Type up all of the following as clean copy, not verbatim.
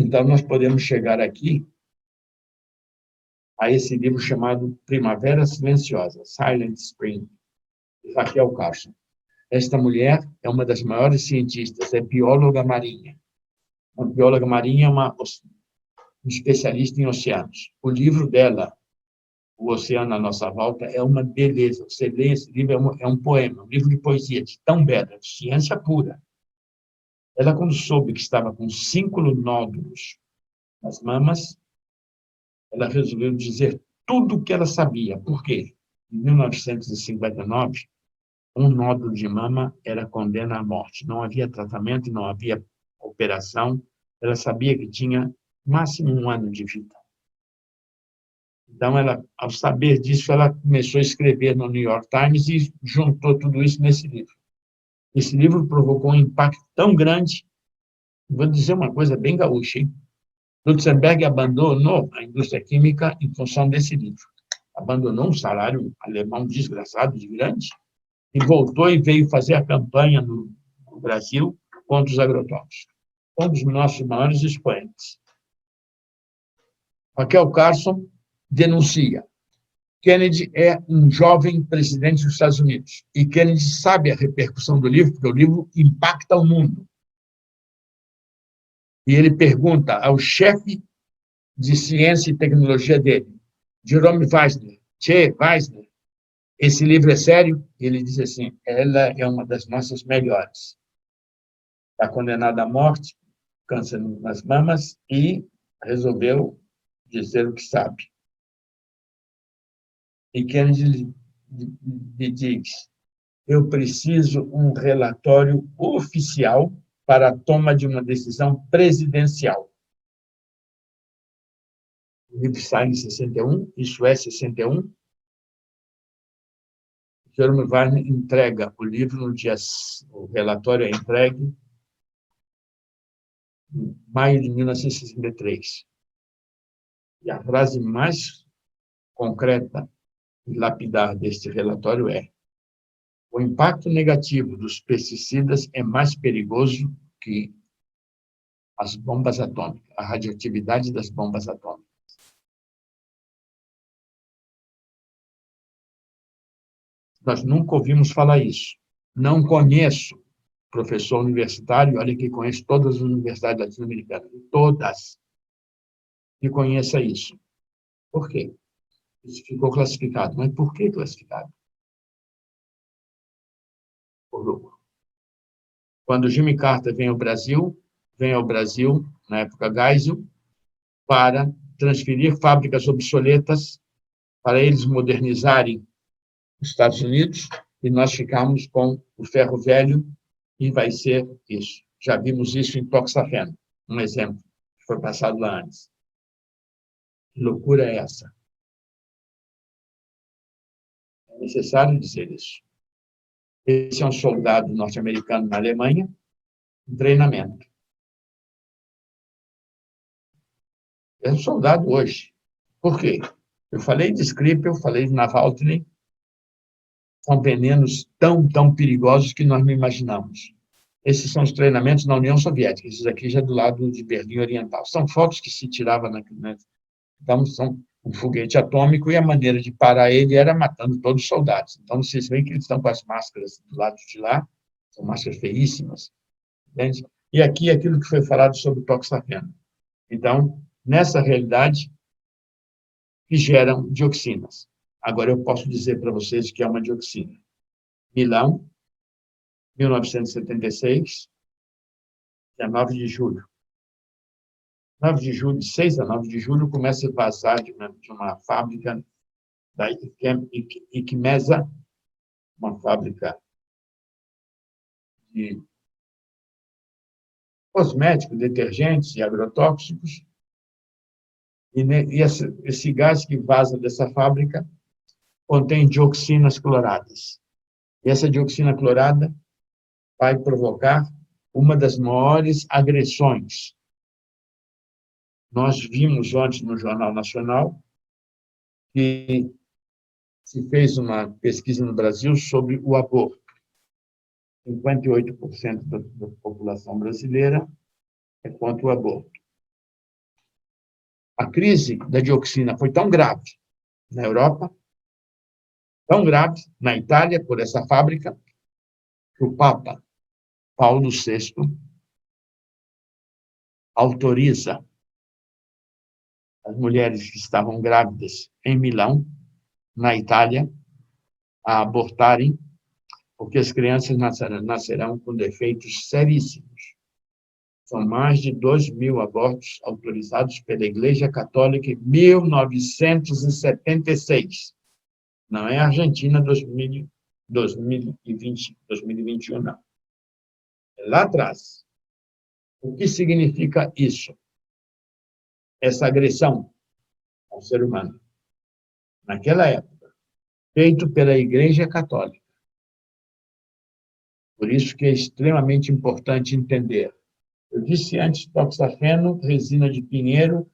Então, nós podemos chegar aqui a esse livro chamado Primavera Silenciosa, Silent Spring, de Raquel Carson. Esta mulher é uma das maiores cientistas, é bióloga marinha. Uma bióloga marinha é uma especialista em oceanos. O livro dela, O Oceano à Nossa Volta, é uma beleza. Você lê esse livro, é um poema, um livro de poesia, de tão bela, de ciência pura. Ela, quando soube que estava com 5 nódulos nas mamas, ela resolveu dizer tudo o que ela sabia. Por quê? Em 1959, um nódulo de mama era condena à morte. Não havia tratamento, não havia operação. Ela sabia que tinha máximo 1 ano de vida. Então, ela, ao saber disso, ela começou a escrever no New York Times e juntou tudo isso nesse livro. Esse livro provocou um impacto tão grande. Vou dizer uma coisa bem gaúcha, hein? Lutzenberg abandonou a indústria química em função desse livro. Abandonou um salário alemão desgraçado, de grande, e voltou e veio fazer a campanha no Brasil contra os agrotóxicos. Um dos nossos maiores expoentes. Raquel Carson denuncia. Kennedy é um jovem presidente dos Estados Unidos. E Kennedy sabe a repercussão do livro, porque o livro impacta o mundo. E ele pergunta ao chefe de ciência e tecnologia dele, Jerome Weissner, Weissner, esse livro é sério? Ele diz assim, ela é uma das nossas melhores. Está condenada à morte, câncer nas mamas, e resolveu dizer o que sabe. E Kennedy lhe diz, eu preciso um relatório oficial para a toma de uma decisão presidencial. O livro sai em 61, isso é 61. Jerome Weissner entrega o livro no dia... O relatório é entregue em maio de 1963. E a frase mais concreta e lapidar deste relatório é: o impacto negativo dos pesticidas é mais perigoso que as bombas atômicas, a radioatividade das bombas atômicas. Nós nunca ouvimos falar isso. Não conheço professor universitário, olha que conheço todas as universidades latino-americanas, todas, que conheça isso. Por quê? Isso ficou classificado. Mas por que classificado? Por lucro. Quando Jimmy Carter vem ao Brasil, na época Geisel, para transferir fábricas obsoletas para eles modernizarem os Estados Unidos, e nós ficamos com o ferro velho, e vai ser isso. Já vimos isso em Toxafeno, um exemplo, que foi passado lá antes. Que loucura é essa? É necessário dizer isso. Esse é um soldado norte-americano na Alemanha, em treinamento. É um soldado hoje. Por quê? Eu falei de Skripal, eu falei de Navalny, são venenos tão perigosos que nós não imaginamos. Esses são os treinamentos na União Soviética, esses aqui já do lado de Berlim Oriental. São fotos que se tiravam então, são um foguete atômico e a maneira de parar ele era matando todos os soldados. Então, vocês veem que eles estão com as máscaras do lado de lá, são máscaras feíssimas. Entende? E aqui aquilo que foi falado sobre o toxafeno. Então, nessa realidade, que geram dioxinas. Agora, eu posso dizer para vocês que é uma dioxina. Milão, 1976, dia 9 de julho. 9 de julho, de 6 a 9 de julho, começa a vazar de uma fábrica da Iquimesa, uma fábrica de cosméticos, detergentes e agrotóxicos. E esse gás que vaza dessa fábrica contém dioxinas cloradas. E essa dioxina clorada vai provocar uma das maiores agressões. Nós vimos ontem no Jornal Nacional que se fez uma pesquisa no Brasil sobre o aborto. 58% da população brasileira é contra o aborto. A crise da dioxina foi tão grave na Europa, tão grave na Itália, por essa fábrica, que o Papa Paulo VI autoriza as mulheres que estavam grávidas em Milão, na Itália, a abortarem, porque as crianças nascerão com defeitos seríssimos. São mais de 2.000 abortos autorizados pela Igreja Católica em 1976. Não é Argentina 2021, não. É lá atrás. O que significa isso? Essa agressão ao ser humano, naquela época, feito pela Igreja Católica. Por isso que é extremamente importante entender. Eu disse antes, toxafeno, resina de pinheiro,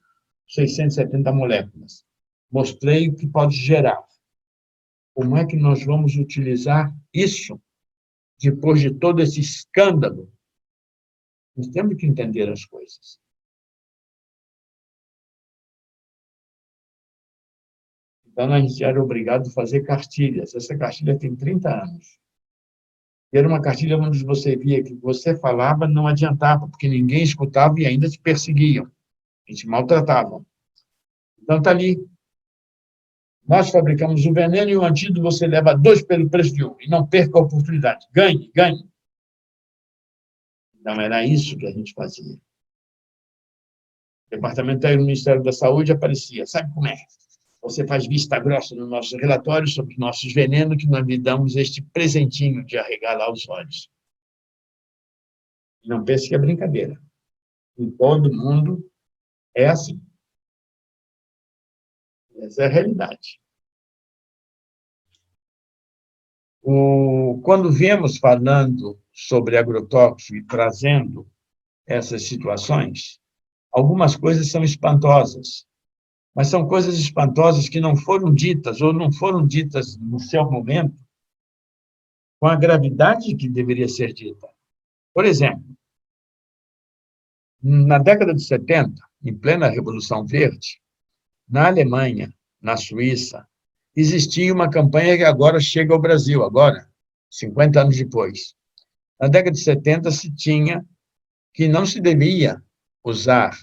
670 moléculas. Mostrei o que pode gerar. Como é que nós vamos utilizar isso depois de todo esse escândalo? Nós temos que entender as coisas. Então, a gente era obrigado a fazer cartilhas. Essa cartilha tem 30 anos. Era uma cartilha onde você via que você falava, não adiantava, porque ninguém escutava e ainda te perseguiam. A gente maltratava. Então, está ali. Nós fabricamos o veneno e o antídoto você leva 2 pelo preço de 1. E não perca a oportunidade. Ganhe, ganhe. Então, era isso que a gente fazia. O departamento do Ministério da Saúde aparecia. Sabe como é? Você faz vista grossa no nosso relatório sobre os nossos venenos, que nós lhe damos este presentinho de arregalar os olhos. Não pense que é brincadeira. Em todo mundo é assim. Essa é a realidade. Quando viemos falando sobre agrotóxico e trazendo essas situações, algumas coisas são espantosas. Mas são coisas espantosas que não foram ditas, ou não foram ditas no seu momento, com a gravidade que deveria ser dita. Por exemplo, na década de 70, em plena Revolução Verde, na Alemanha, na Suíça, existia uma campanha que agora chega ao Brasil, agora, 50 anos depois. Na década de 70, se tinha que não se devia usar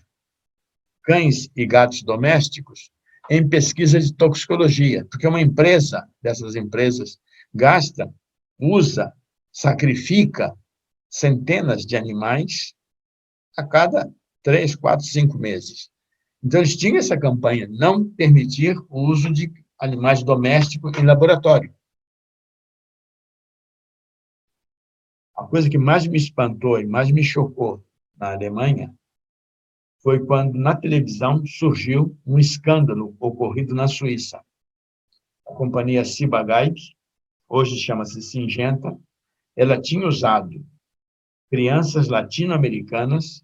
cães e gatos domésticos em pesquisa de toxicologia, porque uma empresa, dessas empresas, gasta, usa, sacrifica centenas de animais a cada 3, 4, 5 meses. Então, eles tinham essa campanha, não permitir o uso de animais domésticos em laboratório. A coisa que mais me espantou e mais me chocou na Alemanha foi quando, na televisão, surgiu um escândalo ocorrido na Suíça. A companhia Ciba-Geigy, hoje chama-se Syngenta, ela tinha usado crianças latino-americanas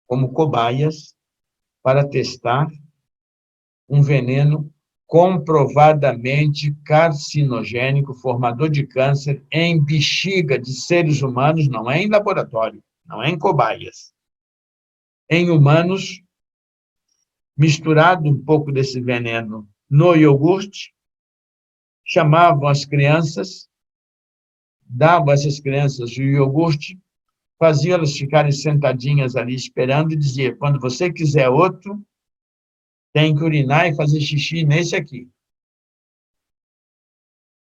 como cobaias para testar um veneno comprovadamente carcinogênico, formador de câncer, em bexiga de seres humanos, não é em laboratório, não é em cobaias. Em humanos, misturado um pouco desse veneno no iogurte, chamavam as crianças, davam a essas crianças o iogurte, faziam elas ficarem sentadinhas ali esperando e dizia: quando você quiser outro, tem que urinar e fazer xixi nesse aqui.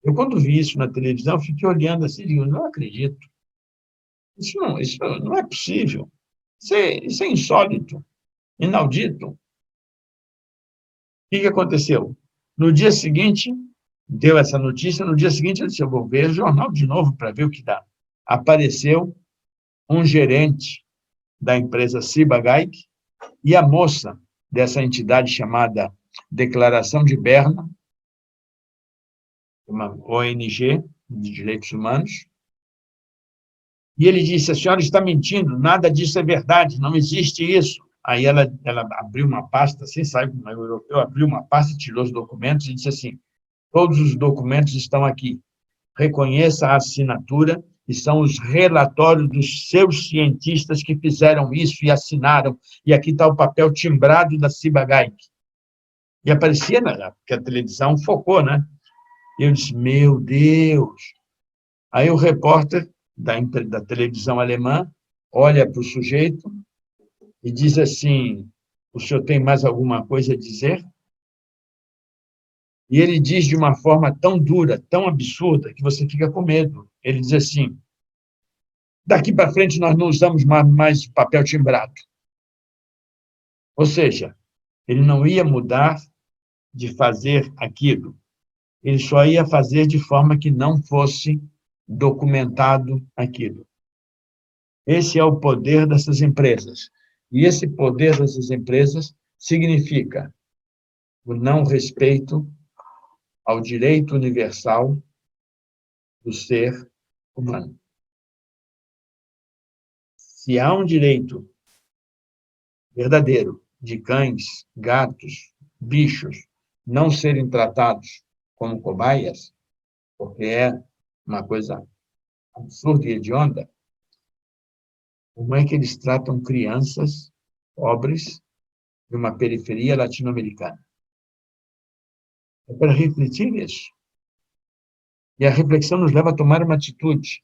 Eu, quando vi isso na televisão, fiquei olhando assim e digo: não acredito. Isso não é possível. Isso é insólito, inaudito. O que aconteceu? No dia seguinte, deu essa notícia, no dia seguinte eu disse: eu vou ver o jornal de novo para ver o que dá. Apareceu um gerente da empresa Ciba-Geigy e a moça dessa entidade chamada Declaração de Berna, uma ONG de direitos humanos, e ele disse: a senhora está mentindo, nada disso é verdade, não existe isso. Aí ela abriu uma pasta, assim, sabe como é o europeu, abriu uma pasta, tirou os documentos e disse assim: todos os documentos estão aqui. Reconheça a assinatura e são os relatórios dos seus cientistas que fizeram isso e assinaram. E aqui está o papel timbrado da Ciba Geigy. E aparecia, porque a televisão focou, né? E eu disse, meu Deus! Aí o repórter da televisão alemã olha para o sujeito e diz assim, o senhor tem mais alguma coisa a dizer? E ele diz de uma forma tão dura, tão absurda, que você fica com medo. Ele diz assim, daqui para frente nós não usamos mais papel timbrado. Ou seja, ele não ia mudar de fazer aquilo. Ele só ia fazer de forma que não fosse documentado aquilo. Esse é o poder dessas empresas. E esse poder dessas empresas significa o não respeito ao direito universal do ser humano. Se há um direito verdadeiro de cães, gatos, bichos não serem tratados como cobaias, porque é uma coisa absurda e hedionda, como é que eles tratam crianças pobres de uma periferia latino-americana? É para refletir nisso. E a reflexão nos leva a tomar uma atitude.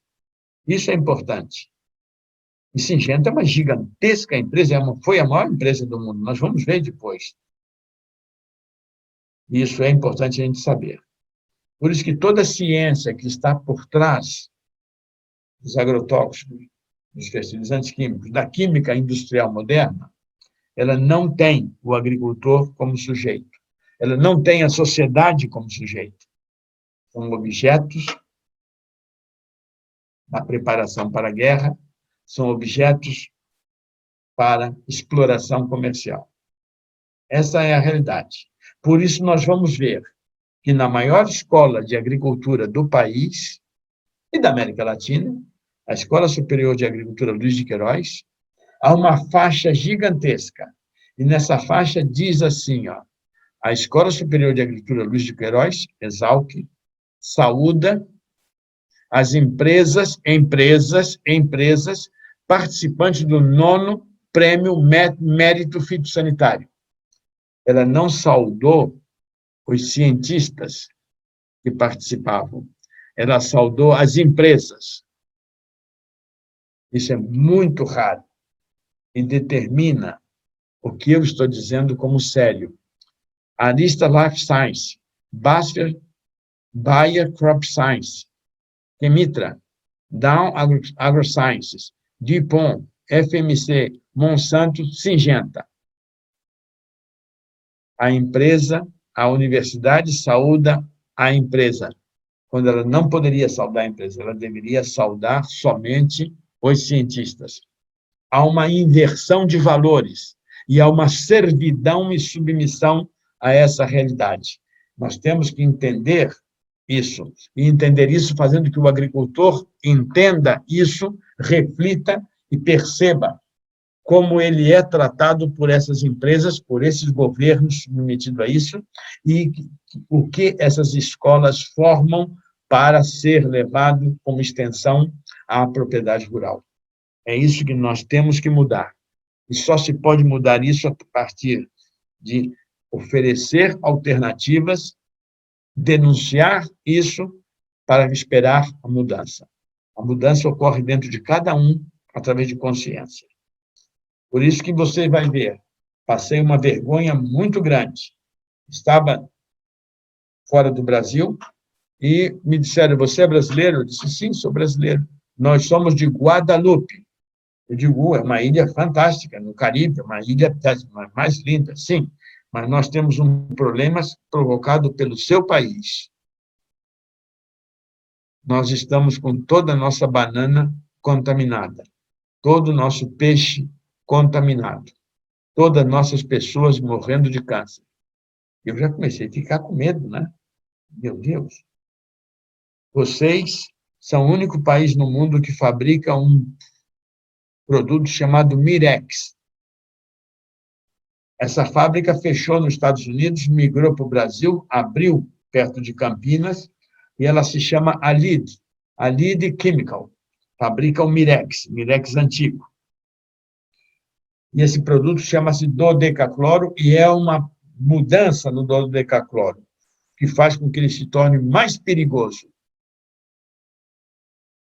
Isso é importante. E Syngenta é uma gigantesca empresa, foi a maior empresa do mundo, nós vamos ver depois. Isso é importante a gente saber. Por isso que toda a ciência que está por trás dos agrotóxicos, dos fertilizantes químicos, da química industrial moderna, ela não tem o agricultor como sujeito. Ela não tem a sociedade como sujeito. São objetos da preparação para a guerra, são objetos para exploração comercial. Essa é a realidade. Por isso, nós vamos ver que na maior escola de agricultura do país e da América Latina, a Escola Superior de Agricultura Luiz de Queiroz, há uma faixa gigantesca. E nessa faixa diz assim, a Escola Superior de Agricultura Luiz de Queiroz, Exalc, saúda as empresas participantes do 9º Prêmio Mérito Fitossanitário. Ela não saudou os cientistas que participavam, ela saudou as empresas. Isso é muito raro e determina o que eu estou dizendo como sério. Arista Life Science, Bayer Crop Science, Chemitra, Dow AgroSciences, DuPont, FMC, Monsanto, Syngenta. A empresa, a universidade saúda a empresa, quando ela não poderia saudar a empresa, ela deveria saudar somente os cientistas. Há uma inversão de valores e há uma servidão e submissão a essa realidade. Nós temos que entender isso, e entender isso fazendo que o agricultor entenda isso, reflita e perceba como ele é tratado por essas empresas, por esses governos submetidos a isso, e o que essas escolas formam para ser levado como extensão à propriedade rural. É isso que nós temos que mudar. E só se pode mudar isso a partir de oferecer alternativas, denunciar isso para esperar a mudança. A mudança ocorre dentro de cada um através de consciência. Por isso que você vai ver, passei uma vergonha muito grande. Estava fora do Brasil e me disseram, você é brasileiro? Eu disse, sim, sou brasileiro. Nós somos de Guadalupe. Eu digo, é uma ilha fantástica, no Caribe, uma ilha mais linda, sim, mas nós temos um problema provocado pelo seu país. Nós estamos com toda a nossa banana contaminada, todo o nosso peixe contaminado, todas as nossas pessoas morrendo de câncer. Eu já comecei a ficar com medo, né? Meu Deus! Vocês são o único país no mundo que fabrica um produto chamado Mirex. Essa fábrica fechou nos Estados Unidos, migrou para o Brasil, abriu perto de Campinas, e ela se chama Allied Chemical. fabrica o Mirex antigo. E esse produto chama-se dodecacloro e é uma mudança no dodecacloro, que faz com que ele se torne mais perigoso.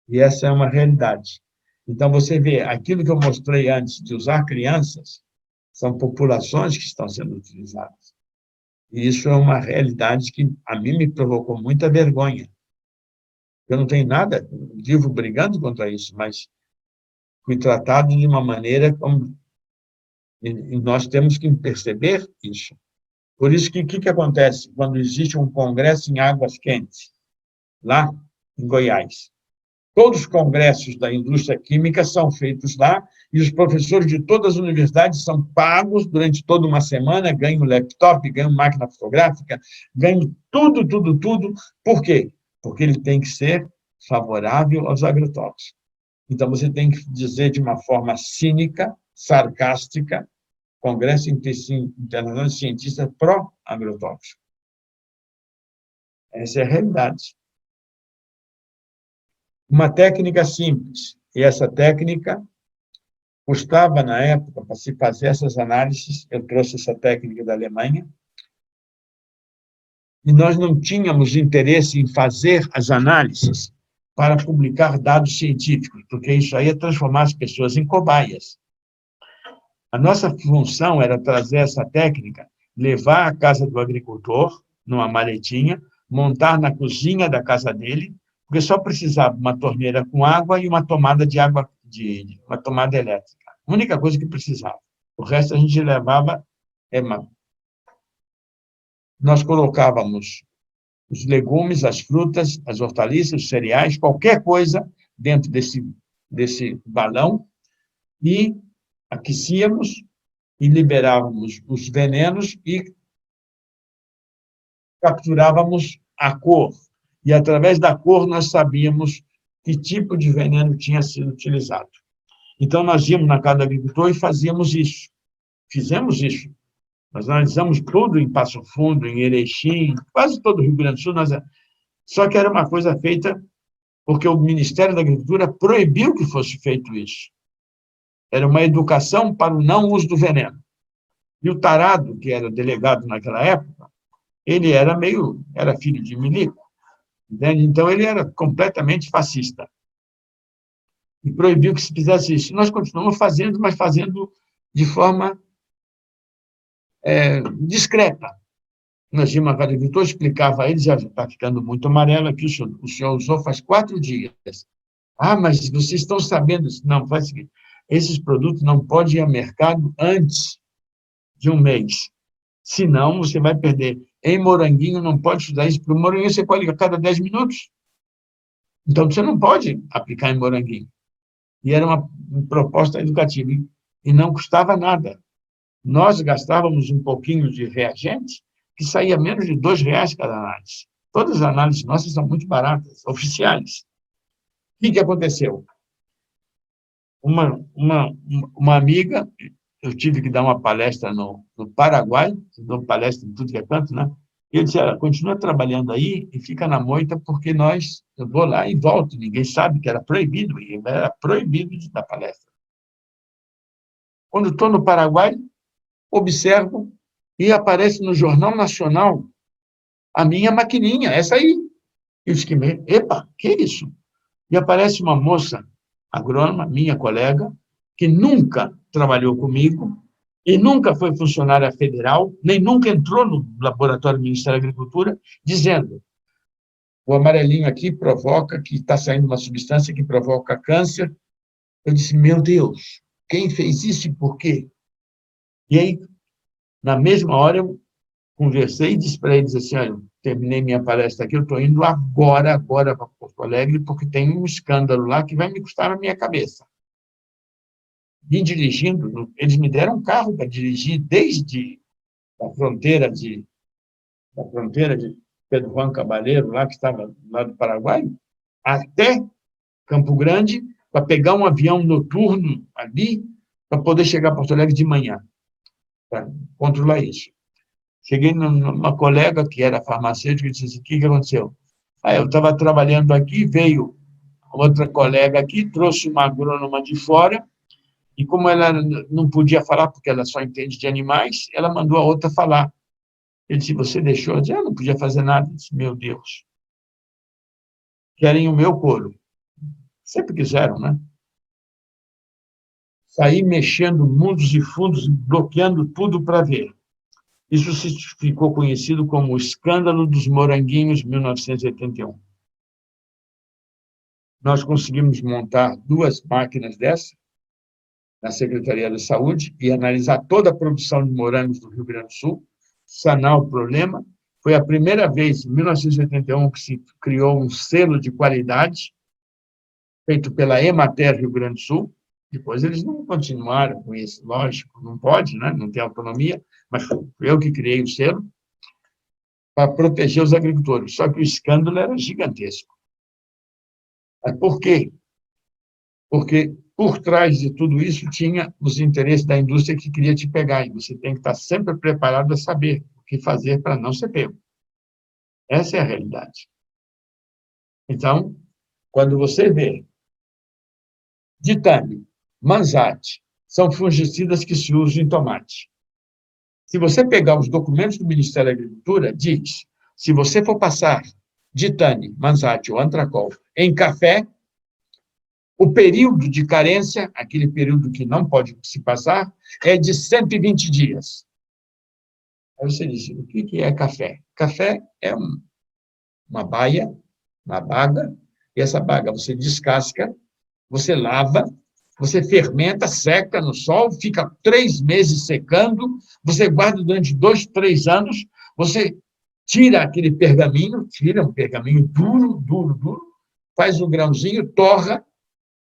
E essa é uma realidade. Então, você vê, aquilo que eu mostrei antes de usar crianças, são populações que estão sendo utilizadas. E isso é uma realidade que a mim me provocou muita vergonha. Eu não tenho nada, vivo brigando contra isso, mas fui tratado de uma maneira como... E nós temos que perceber isso. Por isso que o que acontece quando existe um congresso em Águas Quentes, lá em Goiás? Todos os congressos da indústria química são feitos lá e os professores de todas as universidades são pagos durante toda uma semana, ganham laptop, ganham máquina fotográfica, ganham tudo, tudo, tudo. Por quê? Porque ele tem que ser favorável aos agrotóxicos. Então, você tem que dizer de uma forma cínica, sarcástica, Congresso Internacional de Cientistas pró-agrotóxico. Essa é a realidade. Uma técnica simples, e essa técnica custava, na época, para se fazer essas análises, eu trouxe essa técnica da Alemanha, e nós não tínhamos interesse em fazer as análises para publicar dados científicos, porque isso aí é transformar as pessoas em cobaias. A nossa função era trazer essa técnica, levar à casa do agricultor, numa maletinha, montar na cozinha da casa dele, porque só precisava uma torneira com água e uma tomada de água, uma tomada elétrica. A única coisa que precisava. O resto a gente levava... Nós colocávamos os legumes, as frutas, as hortaliças, os cereais, qualquer coisa dentro desse balão e aquecíamos e liberávamos os venenos e capturávamos a cor. E, através da cor, nós sabíamos que tipo de veneno tinha sido utilizado. Então, nós íamos na casa do agricultor e fazíamos isso. Fizemos isso. Nós analisamos tudo em Passo Fundo, em Erechim, quase todo o Rio Grande do Sul. Só que era uma coisa feita porque o Ministério da Agricultura proibiu que fosse feito isso. Era uma educação para o não uso do veneno. E o tarado, que era delegado naquela época, ele era filho de milico. Entende? Então, ele era completamente fascista. E proibiu que se fizesse isso. Nós continuamos fazendo, mas fazendo de forma discreta. Nós tínhamos uma agricultor, explicava a eles, já está ficando muito amarelo aqui, o senhor usou faz 4 dias. Ah, mas vocês estão sabendo isso? Não, faz o seguinte, esses produtos não podem ir ao mercado antes de 1 mês. Senão, você vai perder. Em moranguinho, não pode estudar isso, porque o moranguinho você colhe a cada 10 minutos. Então, você não pode aplicar em moranguinho. E era uma proposta educativa, e não custava nada. Nós gastávamos um pouquinho de reagente, que saía menos de R$2 cada análise. Todas as análises nossas são muito baratas, oficiais. O que aconteceu? Uma amiga, eu tive que dar uma palestra no Paraguai, dou palestra em tudo que é canto, né? E ele disse, continua trabalhando aí e fica na moita, porque eu vou lá e volto. Ninguém sabe que era proibido de dar palestra. Quando estou no Paraguai, observo e aparece no Jornal Nacional a minha maquininha, essa aí. Eu disse, epa, que é isso? E aparece uma moça agrônoma, minha colega, que nunca trabalhou comigo e nunca foi funcionária federal, nem nunca entrou no laboratório do Ministério da Agricultura, dizendo, o amarelinho aqui provoca, que está saindo uma substância que provoca câncer. Eu disse, meu Deus, quem fez isso e por quê? E aí, na mesma hora, eu conversei e disse para eles assim, olha, terminei minha palestra aqui, eu estou indo agora para Porto Alegre, porque tem um escândalo lá que vai me custar a minha cabeça. Vim dirigindo, eles me deram um carro para dirigir desde a fronteira de Pedro Juan Cabaleiro, lá que estava lá do Paraguai, até Campo Grande, para pegar um avião noturno ali, para poder chegar a Porto Alegre de manhã, para controlar isso. Cheguei numa colega que era farmacêutica e disse assim, o que aconteceu? Eu estava trabalhando aqui, veio Outra colega aqui trouxe uma agrônoma de fora, e como ela não podia falar, porque ela só entende de animais, ela mandou a outra falar. Ele disse, você deixou? Eu disse, eu não podia fazer nada. Eu disse, meu Deus, querem o meu couro. Sempre quiseram, né? Sair mexendo mundos e fundos, bloqueando tudo para ver. Isso ficou conhecido como o escândalo dos moranguinhos, 1981. Nós conseguimos montar 2 máquinas dessas na Secretaria da Saúde e analisar toda a produção de morangos do Rio Grande do Sul, sanar o problema. Foi a primeira vez, em 1981, que se criou um selo de qualidade, feito pela Emater Rio Grande do Sul. Depois eles não continuaram com isso, lógico, não pode, né? Não tem autonomia, mas fui eu que criei o selo para proteger os agricultores. Só que o escândalo era gigantesco. Mas por quê? Porque por trás de tudo isso tinha os interesses da indústria que queria te pegar, e você tem que estar sempre preparado a saber o que fazer para não ser pego. Essa é a realidade. Então, quando você vê Ditane, Manzate, são fungicidas que se usam em tomate. Se você pegar os documentos do Ministério da Agricultura, diz, se você for passar Ditane, Manzate ou Antracol em café, o período de carência, aquele período que não pode se passar, é de 120 dias. Aí você diz, o que é café? Café é uma baia, uma baga, e essa baga você descasca, você lava, você fermenta, seca no sol, fica 3 meses secando, você guarda durante 2, 3 anos, você tira aquele pergaminho, tira um pergaminho duro, duro, duro, faz o grãozinho, torra.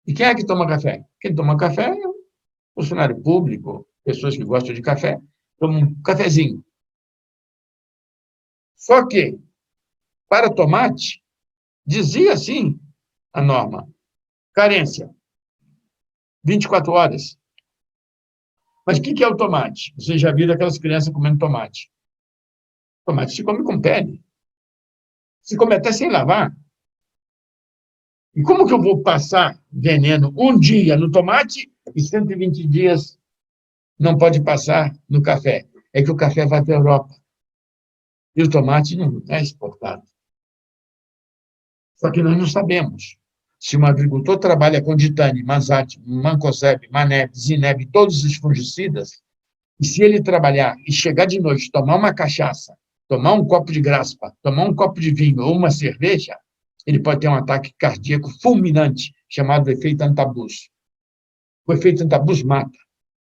E quem é que toma café? Quem toma café é um funcionário público, pessoas que gostam de café, tomam um cafezinho. Só que, para tomate, dizia assim a norma, carência, 24 horas. Mas o que é o tomate? Vocês já viram aquelas crianças comendo tomate. Tomate se come com pele. Se come até sem lavar. E como que eu vou passar veneno um dia no tomate e 120 dias não pode passar no café? É que o café vai para a Europa. E o tomate não é exportado. Só que nós não sabemos. Se um agricultor trabalha com Ditane, Manzate, Mancozeb, Maneb, Zineb, todos os fungicidas, e se ele trabalhar e chegar de noite, tomar uma cachaça, tomar um copo de graspa, tomar um copo de vinho ou uma cerveja, ele pode ter um ataque cardíaco fulminante, chamado efeito antabus. O efeito antabus mata.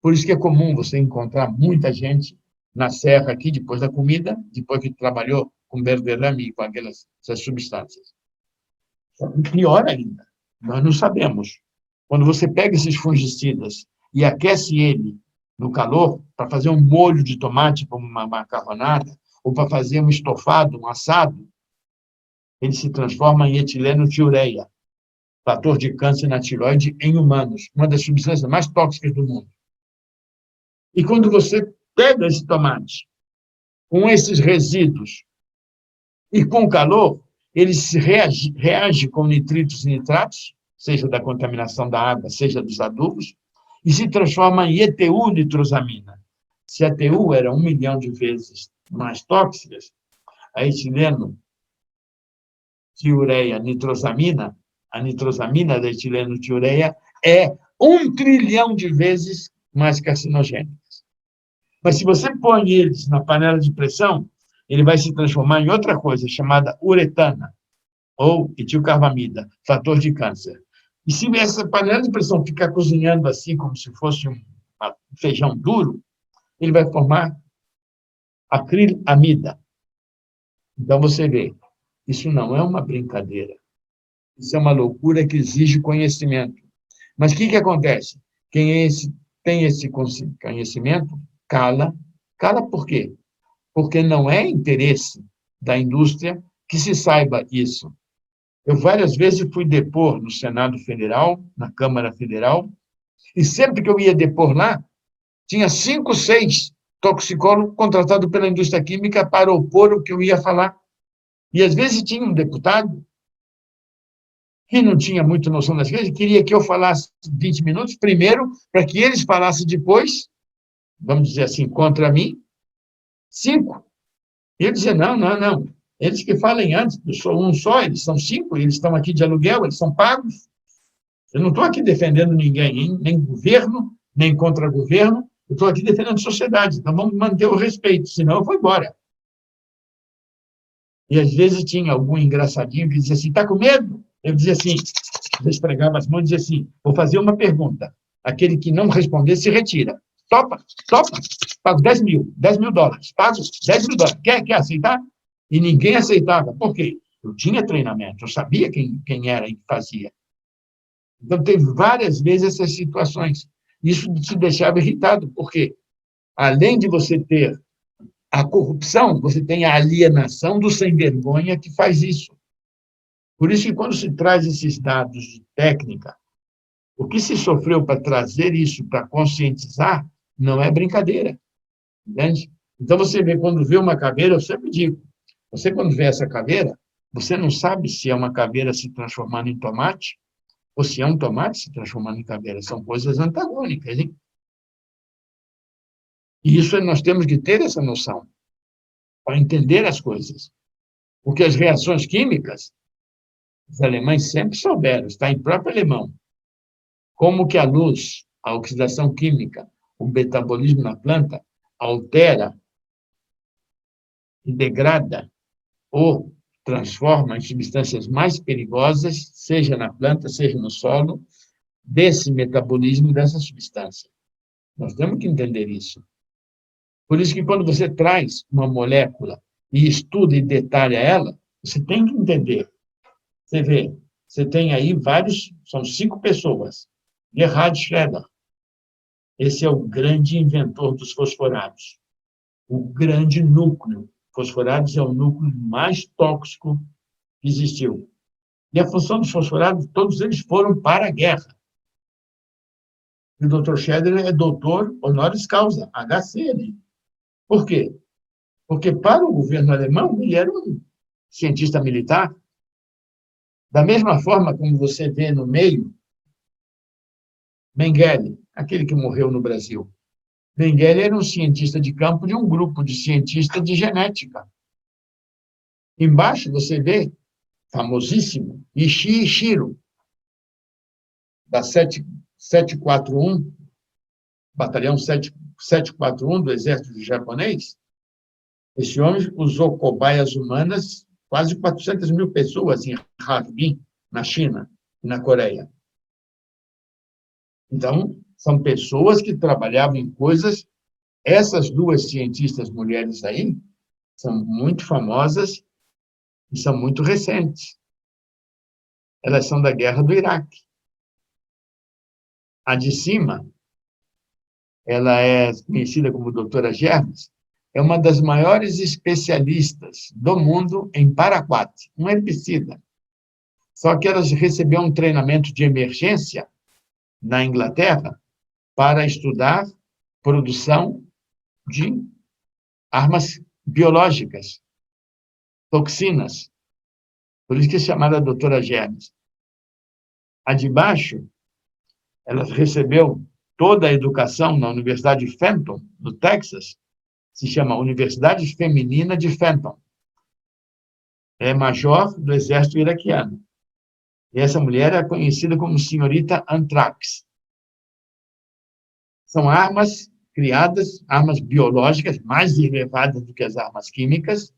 Por isso que é comum você encontrar muita gente na serra aqui, depois da comida, depois que trabalhou com berdelame e com essas substâncias. Pior ainda, nós não sabemos. Quando você pega esses fungicidas e aquece ele no calor, para fazer um molho de tomate, como uma macarronada, ou para fazer um estofado, um assado, ele se transforma em etilenotiureia, fator de câncer na tireoide em humanos, uma das substâncias mais tóxicas do mundo. E quando você pega esse tomate com esses resíduos e com calor, ele se reage com nitritos e nitratos, seja da contaminação da água, seja dos adubos, e se transforma em ETU nitrosamina. Se a ETU era 1 milhão de vezes mais tóxicas, a etileno tiureia nitrosamina, a nitrosamina da etileno tiureia, é 1 trilhão de vezes mais carcinogênicas. Mas se você põe eles na panela de pressão, ele vai se transformar em outra coisa, chamada uretana, ou etilcarbamida, fator de câncer. E se essa panela de pressão ficar cozinhando assim, como se fosse um feijão duro, ele vai formar acrilamida. Então, você vê, isso não é uma brincadeira. Isso é uma loucura que exige conhecimento. Mas o que acontece? Quem tem esse conhecimento, cala. Cala por quê? Porque não é interesse da indústria que se saiba isso. Eu várias vezes fui depor no Senado Federal, na Câmara Federal, e sempre que eu ia depor lá, tinha 5, 6 toxicólogos contratados pela indústria química para opor o que eu ia falar. E às vezes tinha um deputado que não tinha muita noção das coisas, queria que eu falasse 20 minutos primeiro, para que eles falassem depois, vamos dizer assim, contra mim, 5. E eu dizia, não, não, não. Eles que falem antes, eu sou um só, eles são 5, eles estão aqui de aluguel, eles são pagos. Eu não estou aqui defendendo ninguém, hein? Nem governo, nem contra-governo, eu estou aqui defendendo a sociedade. Então, vamos manter o respeito, senão eu vou embora. E, às vezes, tinha algum engraçadinho que dizia assim, está com medo? Eu dizia assim, eu esfregava as mãos e dizia assim, vou fazer uma pergunta. Aquele que não responder se retira. Topa, topa, pago 10 mil, $10.000, pago 10 mil dólares. Quer aceitar? E ninguém aceitava. Por quê? Eu tinha treinamento, eu sabia quem era e fazia. Então, teve várias vezes essas situações. Isso te deixava irritado, porque, além de você ter a corrupção, você tem a alienação do sem-vergonha que faz isso. Por isso que, quando se traz esses dados de técnica, o que se sofreu para trazer isso, para conscientizar, não é brincadeira. Entende? Então, você vê, quando vê uma caveira, eu sempre digo, você, quando vê essa caveira, você não sabe se é uma caveira se transformando em tomate ou se é um tomate se transformando em caveira. São coisas antagônicas, hein? E isso nós temos que ter essa noção para entender as coisas. Porque as reações químicas, os alemães sempre souberam, está em próprio alemão, como que a luz, a oxidação química, o metabolismo na planta, altera e degrada ou transforma em substâncias mais perigosas, seja na planta, seja no solo, desse metabolismo dessa substância. Nós temos que entender isso. Por isso que, quando você traz uma molécula e estuda e detalha ela, você tem que entender. Você vê, você tem aí vários, são 5 pessoas. Gerhard Schroeder, esse é o grande inventor dos fosforados. O grande núcleo. Fosforados é o núcleo mais tóxico que existiu. E a função dos fosforados, todos eles foram para a guerra. E o Dr. Schroeder é doutor honoris causa, HC. Por quê? Porque, para o governo alemão, ele era um cientista militar. Da mesma forma como você vê no meio, Mengele, aquele que morreu no Brasil. Mengele era um cientista de campo de um grupo de cientistas de genética. Embaixo você vê, famosíssimo, Ishii Ishiro, da 741, batalhão 741 do exército japonês. Esse homem usou cobaias humanas, quase 400 mil pessoas em Harbin, na China e na Coreia. Então, são pessoas que trabalhavam em coisas. Essas 2 cientistas mulheres aí são muito famosas e são muito recentes. Elas são da guerra do Iraque. A de cima, ela é conhecida como doutora Germes, é uma das maiores especialistas do mundo em paraquat, um herbicida. Só que ela recebeu um treinamento de emergência na Inglaterra para estudar produção de armas biológicas, toxinas. Por isso que é chamada doutora Germes. A de baixo, ela recebeu toda a educação na Universidade de Fenton, no Texas, se chama Universidade Feminina de Fenton. É major do exército iraquiano. E essa mulher é conhecida como senhorita Anthrax. São armas criadas, armas biológicas, mais elevadas do que as armas químicas,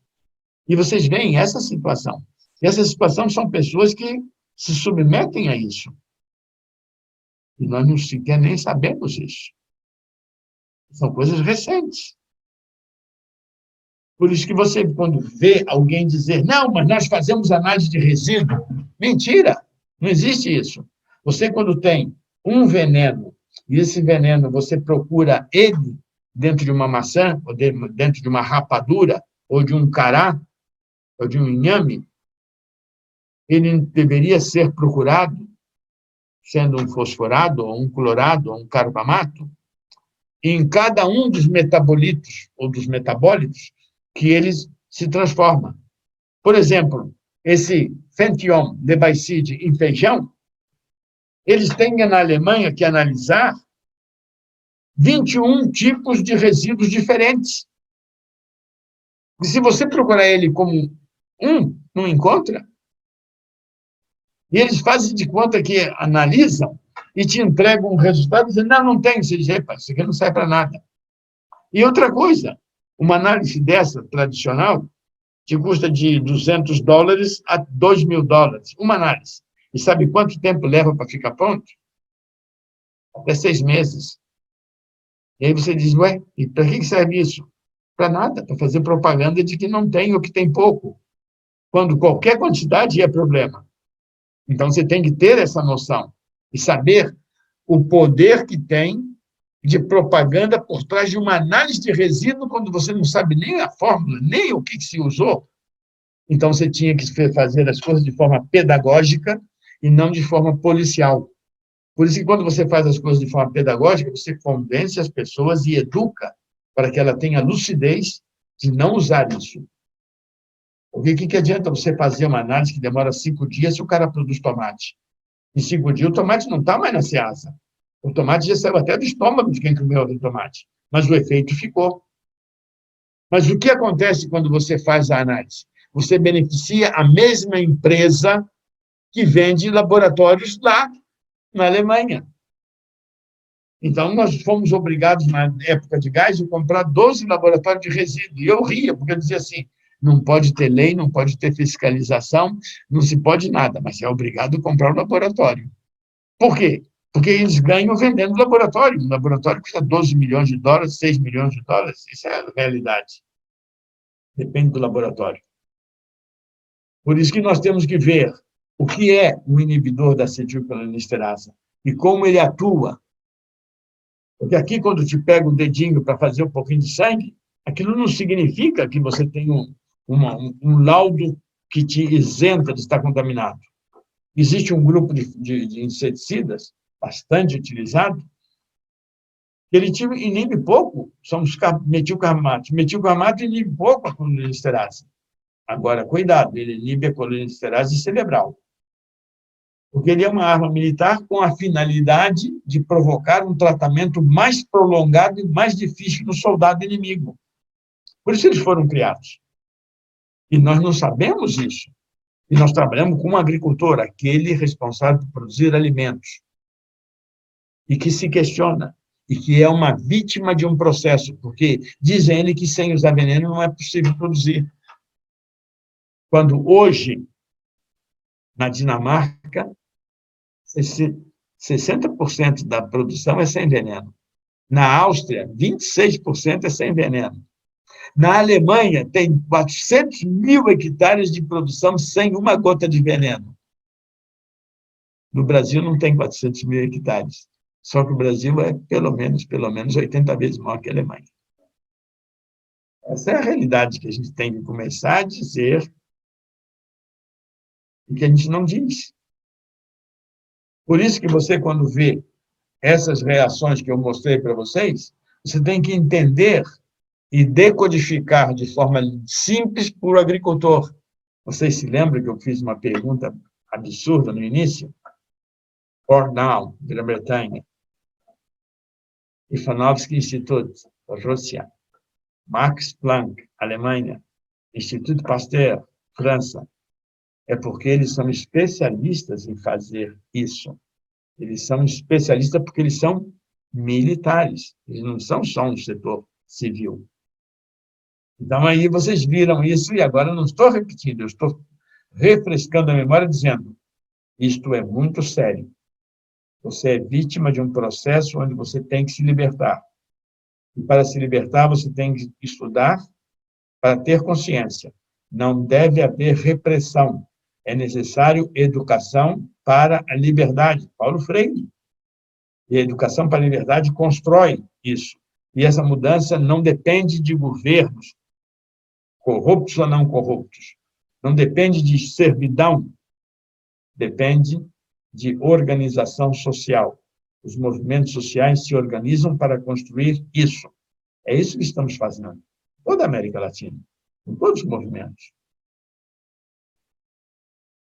e vocês veem essa situação. E essa situação são pessoas que se submetem a isso. E nós não sequer nem sabemos isso. São coisas recentes. Por isso que você, quando vê alguém dizer, não, mas nós fazemos análise de resíduo, mentira, não existe isso. Você, quando tem um veneno, e esse veneno você procura ele dentro de uma maçã, ou dentro de uma rapadura, ou de um cará, ou de um inhame, ele deveria ser procurado, sendo um fosforado, ou um clorado, ou um carbamato, em cada um dos metabolitos, ou dos metabólitos, que eles se transformam. Por exemplo, esse Fenthion, herbicide em feijão, eles têm na Alemanha que analisar 21 tipos de resíduos diferentes. E se você procurar ele como não encontra. E eles fazem de conta que analisam e te entregam um resultado dizendo, não tem. Você diz, epa, isso aqui não serve para nada. E outra coisa, uma análise dessa, tradicional, que custa de $200 a $2.000, uma análise. E sabe quanto tempo leva para ficar pronto? Até 6 meses. E aí você diz, ué, e para que serve isso? Para nada, para fazer propaganda de que não tem ou que tem pouco, quando qualquer quantidade é problema. Então, você tem que ter essa noção e saber o poder que tem de propaganda por trás de uma análise de resíduo quando você não sabe nem a fórmula, nem o que se usou. Então, você tinha que fazer as coisas de forma pedagógica e não de forma policial. Por isso que, quando você faz as coisas de forma pedagógica, você convence as pessoas e educa para que ela tenha lucidez de não usar isso. Porque o que adianta você fazer uma análise que demora 5 dias se o cara produz tomate? Em 5 dias, o tomate não está mais na seasa. O tomate já saiu até do estômago de quem comeu o tomate. Mas o efeito ficou. Mas o que acontece quando você faz a análise? Você beneficia a mesma empresa que vende laboratórios lá na Alemanha. Então, nós fomos obrigados, na época de gás, a comprar 12 laboratórios de resíduo. E eu ria, porque eu dizia assim, não pode ter lei, não pode ter fiscalização, não se pode nada, mas é obrigado a comprar o laboratório. Por quê? Porque eles ganham vendendo laboratório. Um laboratório custa $12 milhões, $6 milhões. Isso é a realidade. Depende do laboratório. Por isso que nós temos que ver o que é um inibidor da acetilcolinesterase e como ele atua. Porque aqui, quando te pega o dedinho para fazer um pouquinho de sangue, aquilo não significa que você tem um laudo que te isenta de estar contaminado. Existe um grupo de inseticidas bastante utilizado, que ele inibe pouco, são os metilcarmatos. Metilcarmato inibe pouco a colinesterase. Agora, cuidado, ele inibe a colinesterase cerebral. Porque ele é uma arma militar com a finalidade de provocar um tratamento mais prolongado e mais difícil no soldado inimigo. Por isso eles foram criados. E nós não sabemos isso. E nós trabalhamos com um agricultor, aquele responsável por produzir alimentos, e que se questiona, e que é uma vítima de um processo, porque dizem ele que sem usar veneno não é possível produzir. Quando hoje, na Dinamarca, 60% da produção é sem veneno. Na Áustria, 26% é sem veneno. Na Alemanha, tem 400 mil hectares de produção sem uma gota de veneno. No Brasil, não tem 400 mil hectares. Só que o Brasil é, pelo menos 80 vezes maior que a Alemanha. Essa é a realidade que a gente tem que começar a dizer e que a gente não diz. Por isso que você, quando vê essas reações que eu mostrei para vocês, você tem que entender e decodificar de forma simples para o agricultor. Vocês se lembram que eu fiz uma pergunta absurda no início? Cornell, Grã-Bretanha. Ivanovsky Institute, Rússia. Max Planck, Alemanha. Instituto Pasteur, França. É porque eles são especialistas em fazer isso. Eles são especialistas porque eles são militares. Eles não são só um setor civil. Então, aí vocês viram isso, e agora eu não estou repetindo, eu estou refrescando a memória, dizendo, isto é muito sério. Você é vítima de um processo onde você tem que se libertar. E para se libertar, você tem que estudar para ter consciência. Não deve haver repressão. É necessário educação para a liberdade. Paulo Freire. E a educação para a liberdade constrói isso. E essa mudança não depende de governos, corruptos ou não corruptos. Não depende de servidão. Depende de organização social. Os movimentos sociais se organizam para construir isso. É isso que estamos fazendo. Toda a América Latina, em todos os movimentos.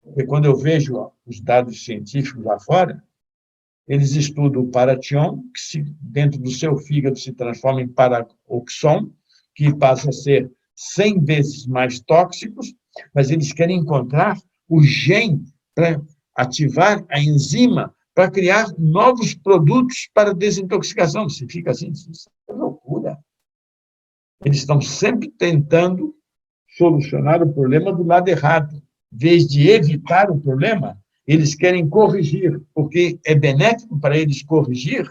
Porque quando eu vejo os dados científicos lá fora, eles estudam o paration, que dentro do seu fígado se transforma em paraoxon, que passa a ser 100 vezes mais tóxicos, mas eles querem encontrar o gene para ativar a enzima para criar novos produtos para desintoxicação. Você fica assim, isso é loucura. Eles estão sempre tentando solucionar o problema do lado errado. Em vez de evitar o problema, eles querem corrigir, porque é benéfico para eles corrigir,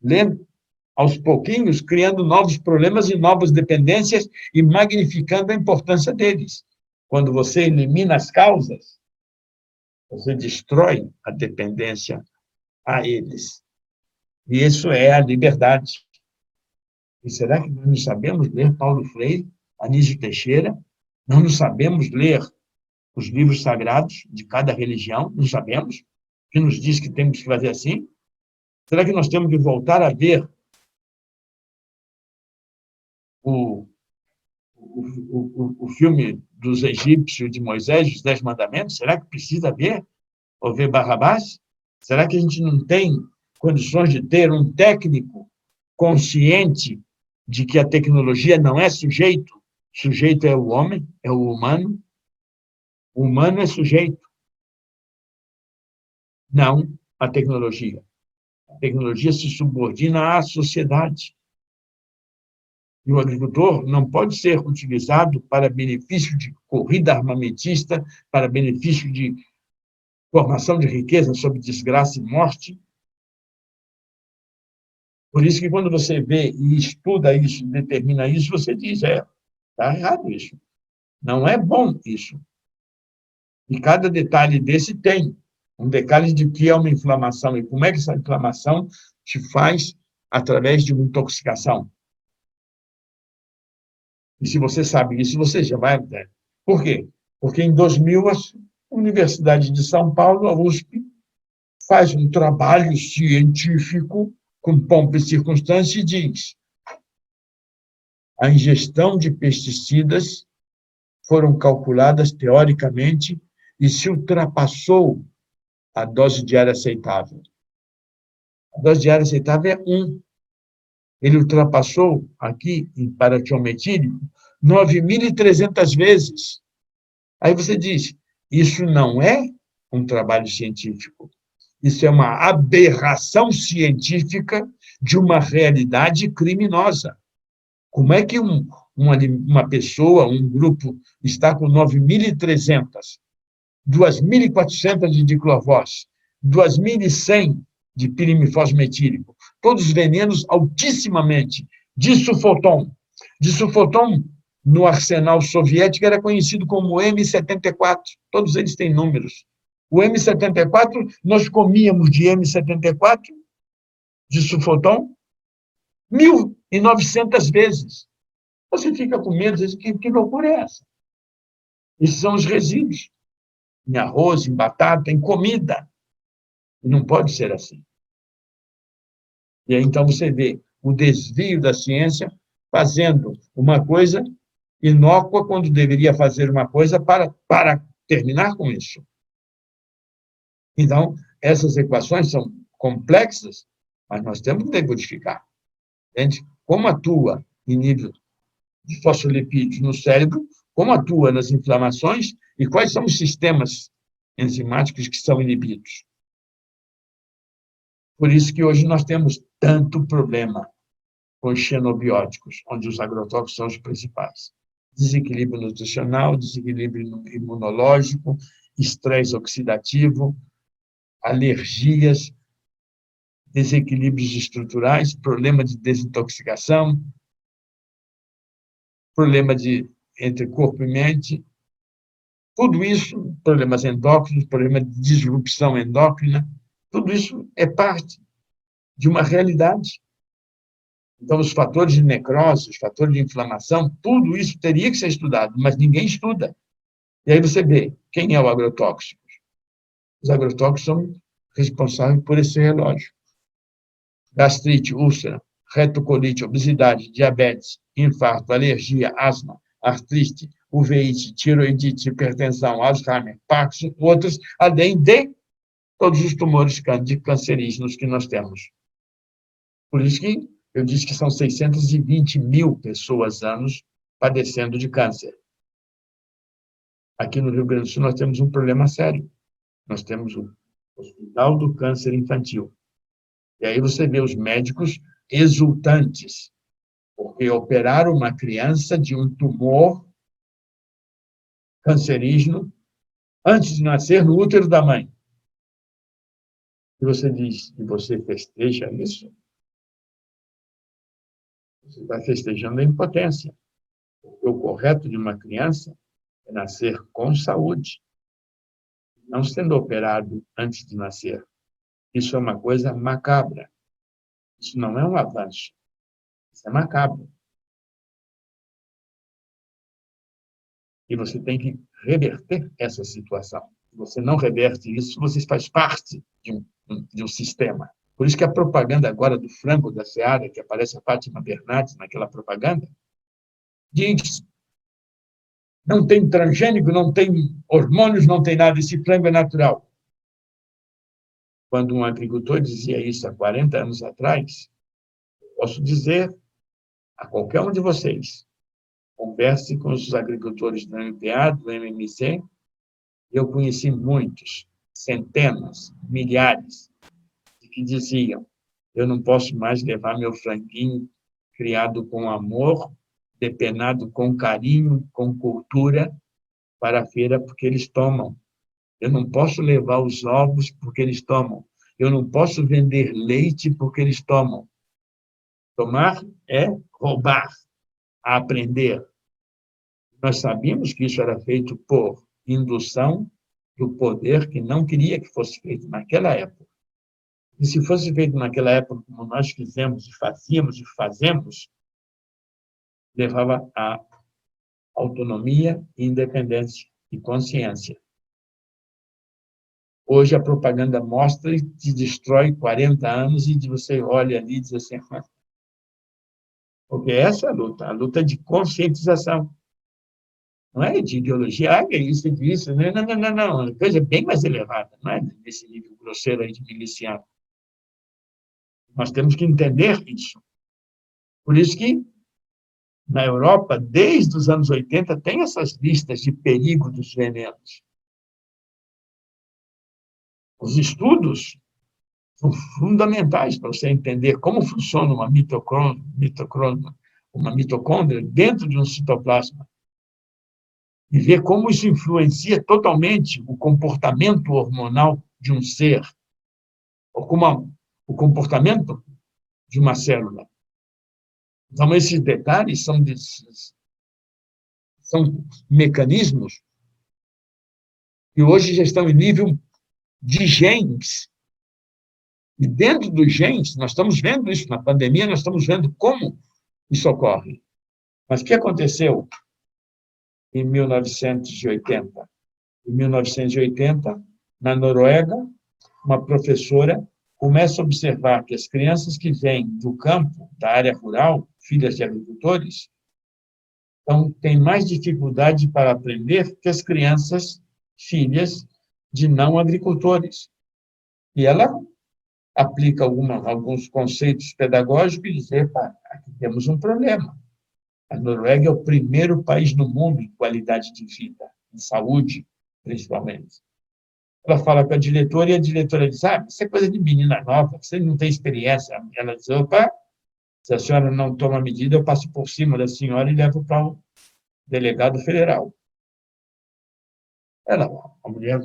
lendo aos pouquinhos, criando novos problemas e novas dependências e magnificando a importância deles. Quando você elimina as causas, você destrói a dependência a eles. E isso é a liberdade. E será que nós não sabemos ler Paulo Freire, Anísio Teixeira? Nós não sabemos ler os livros sagrados de cada religião? Não sabemos? Que nos diz que temos que fazer assim? Será que nós temos que voltar a ver o filme dos egípcios de Moisés, os 10 Mandamentos? Será que precisa ver? Ou ver Barrabás? Será que a gente não tem condições de ter um técnico consciente de que a tecnologia não é sujeito? Sujeito é o homem, é o humano. O humano é sujeito, não a tecnologia. A tecnologia se subordina à sociedade. E o agricultor não pode ser utilizado para benefício de corrida armamentista, para benefício de formação de riqueza sob desgraça e morte. Por isso que quando você vê e estuda isso, determina isso, você diz, está errado isso. Não é bom isso. E cada detalhe desse tem um detalhe de que é uma inflamação e como é que essa inflamação se faz através de uma intoxicação. E se você sabe isso, você já vai... Por quê? Porque em 2000, a Universidade de São Paulo, a USP, faz um trabalho científico com pompa e circunstância e diz: a ingestão de pesticidas foram calculadas teoricamente e se ultrapassou a dose diária aceitável. A dose diária aceitável é 1. Ele ultrapassou aqui, em paratiometílico, 9.300 vezes. Aí você diz, isso não é um trabalho científico. Isso é uma aberração científica de uma realidade criminosa. Como é que uma pessoa, um grupo, está com 9.300, 2.400 de diclovós, 2.100 de pirimifosmetílico, todos venenos altissimamente, disulfoton. Disulfoton, no arsenal soviético, era conhecido como M74. Todos eles têm números. O M74, nós comíamos de M74, disulfoton, 1.900 vezes. Você fica com medo, diz, que loucura é essa? Esses são os resíduos. Em arroz, em batata, em comida. E não pode ser assim. E aí, então, você vê o desvio da ciência fazendo uma coisa inócua quando deveria fazer uma coisa para terminar com isso. Então, essas equações são complexas, mas nós temos que decodificar. Entende? Como atua em nível de fosfolipídios no cérebro, como atua nas inflamações e quais são os sistemas enzimáticos que são inibidos. Por isso que hoje nós temos tanto problema com os xenobióticos, onde os agrotóxicos são os principais. Desequilíbrio nutricional, desequilíbrio imunológico, estresse oxidativo, alergias, desequilíbrios estruturais, problema de desintoxicação, problema entre corpo e mente, tudo isso, problemas endócrinos, problema de disrupção endócrina, tudo isso é parte de uma realidade. Então, os fatores de necrose, os fatores de inflamação, tudo isso teria que ser estudado, mas ninguém estuda. E aí você vê, quem é o agrotóxico? Os agrotóxicos são responsáveis por esse relógio. Gastrite, úlcera, retocolite, obesidade, diabetes, infarto, alergia, asma, artrite, uveíte, tiroidite, hipertensão, Alzheimer, Parkinson, outros, além de todos os tumores cancerígenos que nós temos. Por isso que eu disse que são 620 mil pessoas anos padecendo de câncer. Aqui no Rio Grande do Sul nós temos um problema sério. Nós temos o Hospital do Câncer Infantil. E aí você vê os médicos exultantes, porque operaram uma criança de um tumor cancerígeno antes de nascer no útero da mãe. E você diz que você festeja isso? Você está festejando a impotência. Porque o correto de uma criança é nascer com saúde, não sendo operado antes de nascer. Isso é uma coisa macabra. Isso não é um avanço. Isso é macabro. E você tem que reverter essa situação. Se você não reverte isso, você faz parte de um sistema. Por isso que a propaganda agora do frango da Seara, que aparece a Fátima Bernardes naquela propaganda, diz: não tem transgênico, não tem hormônios, não tem nada, esse frango é natural. Quando um agricultor dizia isso há 40 anos atrás, posso dizer a qualquer um de vocês, converse com os agricultores do MPA, do MMC, eu conheci muitos, centenas, milhares, que diziam: eu não posso mais levar meu franguinho criado com amor, depenado com carinho, com cultura, para a feira porque eles tomam. Eu não posso levar os ovos porque eles tomam. Eu não posso vender leite porque eles tomam. Tomar é roubar, aprender. Nós sabíamos que isso era feito por indução do poder que não queria que fosse feito naquela época. E se fosse feito naquela época, como nós fizemos, e fazíamos e fazemos, levava a autonomia, independência e consciência. Hoje a propaganda mostra e te destrói 40 anos e você olha ali e diz assim, porque essa é a luta de conscientização. Não é de ideologia, é isso, disso, não, não, não, não, é coisa bem mais elevada, não é desse nível grosseiro aí de miliciano. Nós temos que entender isso. Por isso que, na Europa, desde os anos 80, tem essas listas de perigo dos venenos. Os estudos são fundamentais para você entender como funciona uma mitocôndria dentro de um citoplasma e ver como isso influencia totalmente o comportamento hormonal de um ser, ou como o comportamento de uma célula. Então, esses detalhes são mecanismos que hoje já estão em nível de genes. E dentro dos genes, nós estamos vendo isso na pandemia, nós estamos vendo como isso ocorre. Mas o que aconteceu em 1980? Em 1980, na Noruega, uma professora começa a observar que as crianças que vêm do campo, da área rural, filhas de agricultores, então, têm mais dificuldade para aprender que as crianças filhas de não agricultores. E ela aplica alguns conceitos pedagógicos e diz: epa, aqui temos um problema. A Noruega é o primeiro país no mundo em qualidade de vida, em saúde, principalmente. Ela fala com a diretora e a diretora diz: isso é coisa de menina nova, você não tem experiência. Ela diz: opa, se a senhora não toma medida, eu passo por cima da senhora e levo para o delegado federal. A mulher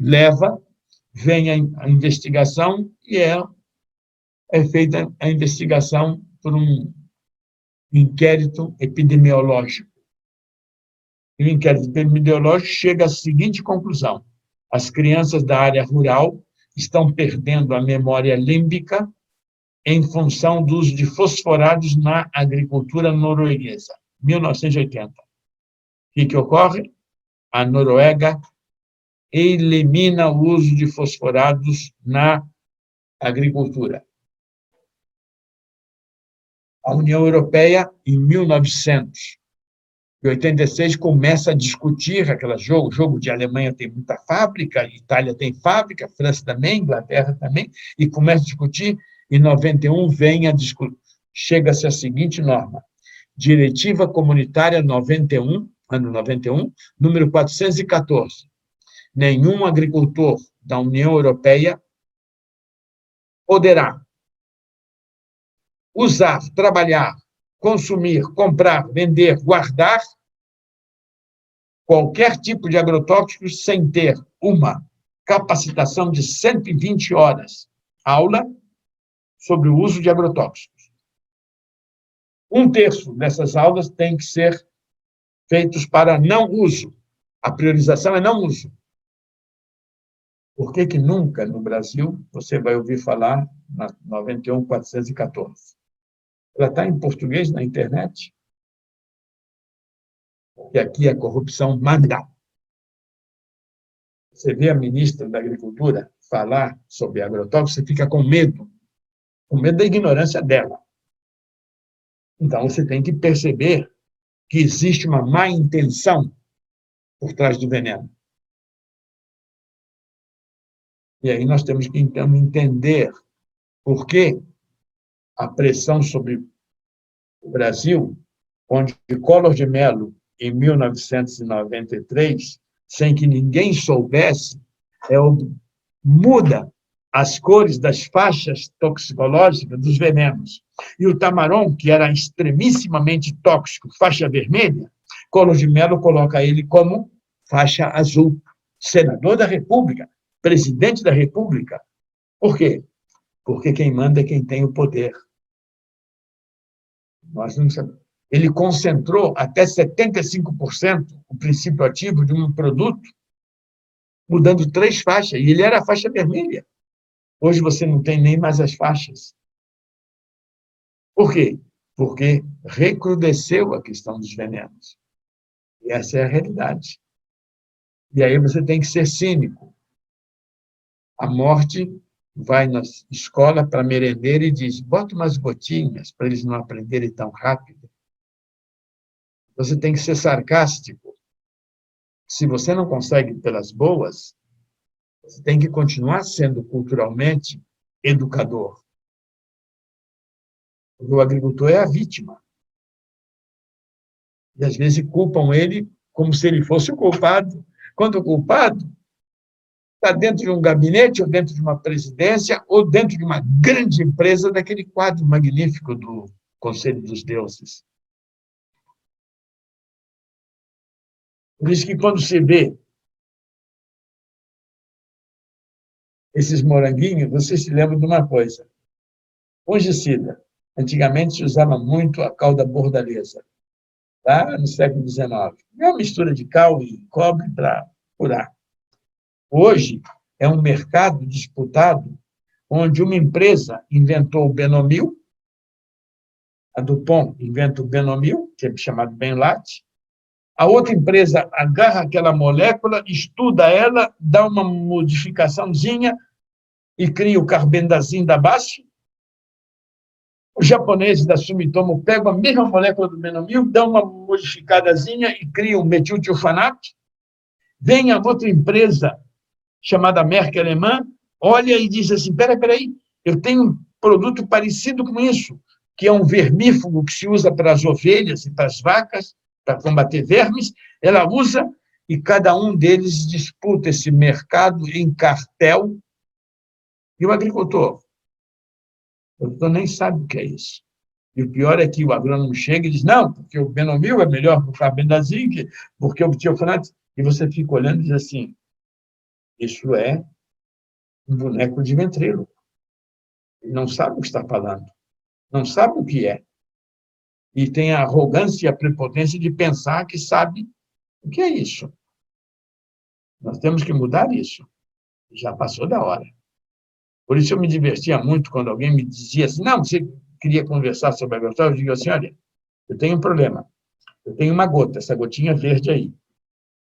leva, vem a investigação e é feita a investigação por um inquérito epidemiológico. E o inquérito epidemiológico chega à seguinte conclusão: as crianças da área rural estão perdendo a memória límbica em função do uso de fosforados na agricultura norueguesa, 1980. O que ocorre? A Noruega elimina o uso de fosforados na agricultura. A União Europeia, em 1900, Em 86 começa a discutir aquele jogo de Alemanha tem muita fábrica, Itália tem fábrica, França também, Inglaterra também, e começa a discutir. Em 91 chega-se à seguinte norma: Diretiva Comunitária 91, ano 91, número 414. Nenhum agricultor da União Europeia poderá usar, trabalhar, consumir, comprar, vender, guardar qualquer tipo de agrotóxicos sem ter uma capacitação de 120 horas aula sobre o uso de agrotóxicos. 1/3 dessas aulas tem que ser feitos para não uso. A priorização é não uso. Por que nunca no Brasil você vai ouvir falar na 91.414? Ela está em português na internet? Porque aqui a corrupção manda. Você vê a ministra da Agricultura falar sobre agrotóxicos, você fica com medo da ignorância dela. Então, você tem que perceber que existe uma má intenção por trás do veneno. E aí nós temos que, então, entender por que a pressão sobre o Brasil, onde Collor de Mello, em 1993, sem que ninguém soubesse, muda as cores das faixas toxicológicas dos venenos. E o tamaron, que era extremissimamente tóxico, faixa vermelha, Collor de Mello coloca ele como faixa azul. Senador da República, presidente da República. Por quê? Porque quem manda é quem tem o poder. Nós não sabemos. Ele concentrou até 75% o princípio ativo de um produto, mudando 3 faixas, e ele era a faixa vermelha. Hoje você não tem nem mais as faixas. Por quê? Porque recrudesceu a questão dos venenos. E essa é a realidade. E aí você tem que ser cínico. A morte vai na escola para merendeira e diz: bota umas gotinhas para eles não aprenderem tão rápido. Você tem que ser sarcástico. Se você não consegue pelas boas, você tem que continuar sendo culturalmente educador. O agricultor é a vítima. E, às vezes, culpam ele como se ele fosse o culpado, quando o culpado está dentro de um gabinete, ou dentro de uma presidência, ou dentro de uma grande empresa, daquele quadro magnífico do Conselho dos Deuses. Por isso que, quando se vê esses moranguinhos, você se lembra de uma coisa. Fungicida. Antigamente se usava muito a cal da bordaleza, lá no século XIX. É uma mistura de cal e cobre para curar. Hoje é um mercado disputado, onde uma empresa inventou o Benomil, a Dupont inventa o Benomil, que é chamado Benlat, a outra empresa agarra aquela molécula, estuda ela, dá uma modificaçãozinha e cria o carbendazim da base. Os japoneses da Sumitomo pegam a mesma molécula do Benomil, dão uma modificadazinha e criam metiltiofanato. Vem a outra empresa, chamada Merck alemã, olha e diz assim: peraí, eu tenho um produto parecido com isso, que é um vermífugo que se usa para as ovelhas e para as vacas, para combater vermes. Ela usa, e cada um deles disputa esse mercado em cartel. E o agricultor nem sabe o que é isso. E o pior é que o agrônomo chega e diz: não, porque o Benomil é melhor que o carbendazim, porque o tiofanato. E você fica olhando e diz assim: isso é um boneco de ventríloco. Ele não sabe o que está falando, não sabe o que é. E tem a arrogância e a prepotência de pensar que sabe o que é isso. Nós temos que mudar isso. Já passou da hora. Por isso eu me divertia muito quando alguém me dizia assim: não, você queria conversar sobre agrotóxico? Eu digo assim: olha, eu tenho um problema. Eu tenho uma gota, essa gotinha verde aí.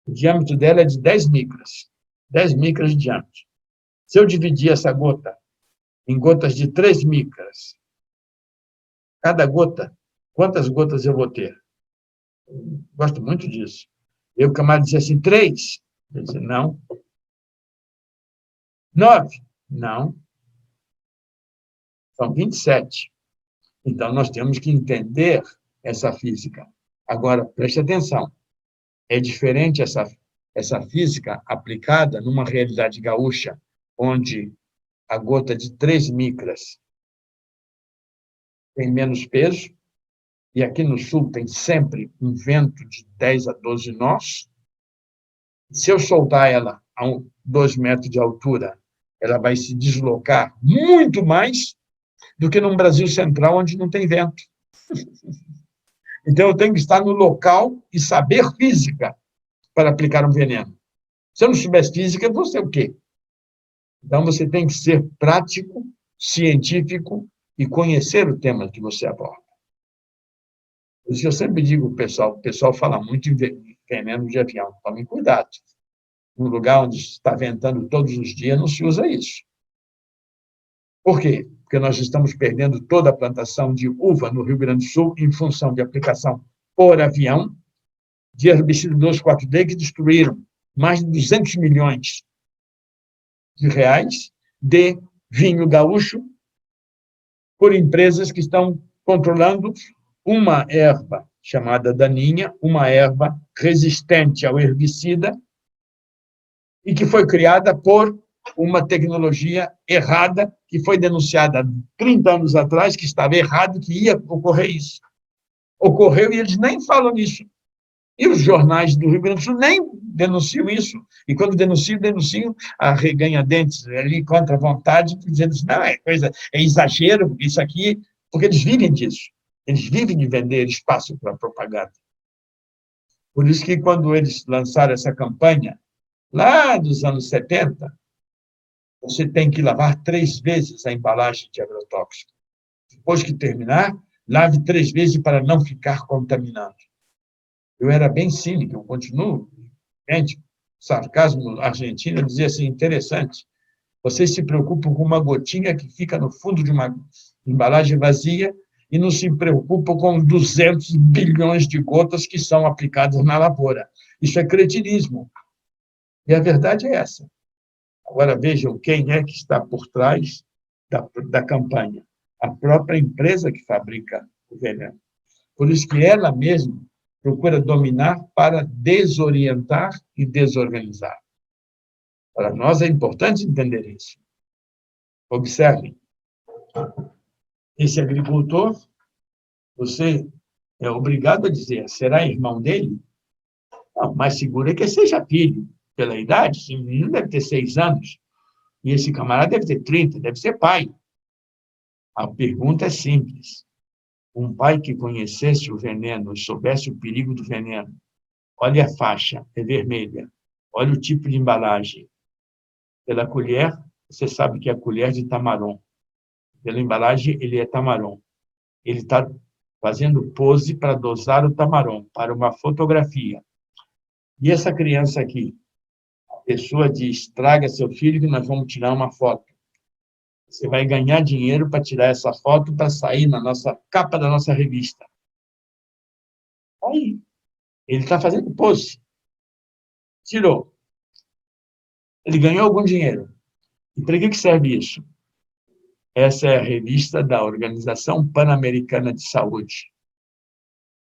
O diâmetro dela é de 10 micras. 10 micras de diâmetro. Se eu dividir essa gota em gotas de 3 micras, cada gota, quantas gotas eu vou ter? Gosto muito disso. Eu, o camarada dizia assim, 3. Eu dizia, não. 9. Não. São 27. Então, nós temos que entender essa física. Agora, preste atenção. É diferente essa física aplicada numa realidade gaúcha, onde a gota de 3 micras tem menos peso, e aqui no sul tem sempre um vento de 10 a 12 nós. Se eu soltar ela a 2 metros de altura, ela vai se deslocar muito mais do que no Brasil central, onde não tem vento. Então, eu tenho que estar no local e saber física para aplicar um veneno. Se eu não soubesse física, eu vou ser o quê? Então, você tem que ser prático, científico e conhecer o tema que você aborda. Por isso que eu sempre digo ao o pessoal fala muito em veneno de avião. Tomem cuidado. Num lugar onde está ventando todos os dias, não se usa isso. Por quê? Porque nós estamos perdendo toda a plantação de uva no Rio Grande do Sul em função de aplicação por avião de herbicida 2,4-D que destruíram mais de 200 milhões de reais de vinho gaúcho por empresas que estão controlando uma erva chamada daninha, uma erva resistente ao herbicida e que foi criada por uma tecnologia errada, que foi denunciada há 30 anos atrás, que estava errado, que ia ocorrer isso. Ocorreu e eles nem falam nisso. E os jornais do Rio Grande do Sul nem denunciam isso. E quando denunciam a reganha-dentes ali contra a vontade, dizendo assim, não, é exagero, isso aqui, porque eles vivem disso. Eles vivem de vender espaço para propaganda. Por isso que quando eles lançaram essa campanha, lá dos anos 70, você tem que lavar 3 vezes a embalagem de agrotóxico. Depois que terminar, lave 3 vezes para não ficar contaminando. Eu era bem cínico, eu continuo, gente, sarcasmo argentino, eu dizia assim, interessante, vocês se preocupam com uma gotinha que fica no fundo de uma embalagem vazia e não se preocupam com 200 bilhões de gotas que são aplicadas na lavoura. Isso é cretinismo. E a verdade é essa. Agora vejam quem é que está por trás da campanha. A própria empresa que fabrica o veneno. Por isso que ela mesma procura dominar para desorientar e desorganizar. Para nós é importante entender isso. Observem, esse agricultor, você é obrigado a dizer, será irmão dele? Não, mais seguro é que seja filho, pela idade. Esse menino deve ter 6 anos, e esse camarada deve ter 30, deve ser pai. A pergunta é simples. Um pai que conhecesse o veneno e soubesse o perigo do veneno, olha a faixa, é vermelha, olha o tipo de embalagem. Pela colher, você sabe que é a colher de tamarom. Pela embalagem, ele é tamarom. Ele está fazendo pose para dosar o tamarom, para uma fotografia. E essa criança aqui, a pessoa diz, traga seu filho que nós vamos tirar uma foto. Você vai ganhar dinheiro para tirar essa foto para sair na nossa capa da nossa revista. Aí, ele está fazendo pose. Tirou. Ele ganhou algum dinheiro. E para que serve isso? Essa é a revista da Organização Pan-Americana de Saúde,